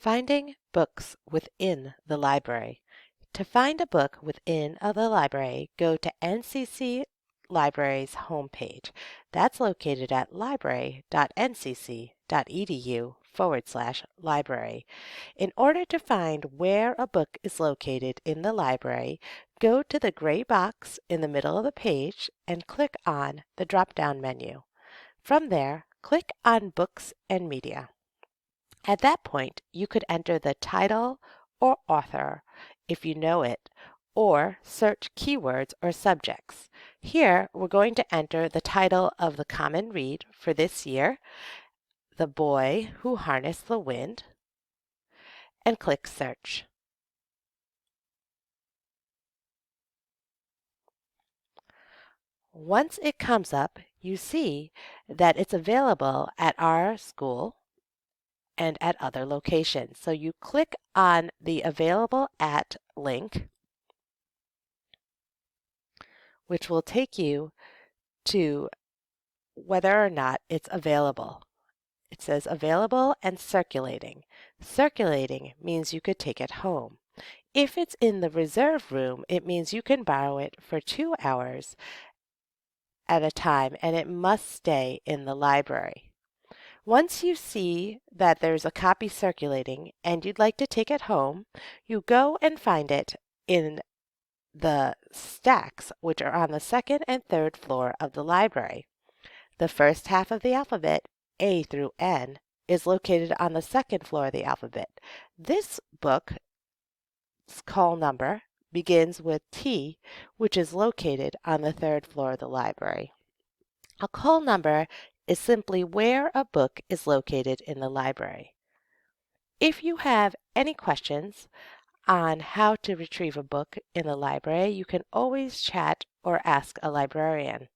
Finding books within the library. To find a book within the library, go to NCC Library's homepage. That's located at library.ncc.edu/library. In order to find where a book is located in the library, go to the gray box in the middle of the page and click on the drop-down menu. From there, click on Books and Media. At that point, you could enter the title or author if you know it, or search keywords or subjects. Here, we're going to enter the title of the common read for this year, The Boy Who Harnessed the Wind, and click Search. Once it comes up, you see that it's available at our school and at other locations. So you click on the Available At link, which will take you to whether or not it's available. It says available and circulating. Circulating means you could take it home. If it's in the reserve room, it means you can borrow it for 2 hours at a time and it must stay in the library. Once you see that there's a copy circulating and you'd like to take it home, you go and find it in the stacks, which are on the second and third floor of the library. The first half of the alphabet, A through N, is located on the second floor of the alphabet. This book's call number begins with T, which is located on the third floor of the library. A call number is simply where a book is located in the library. If you have any questions on how to retrieve a book in the library, you can always chat or ask a librarian.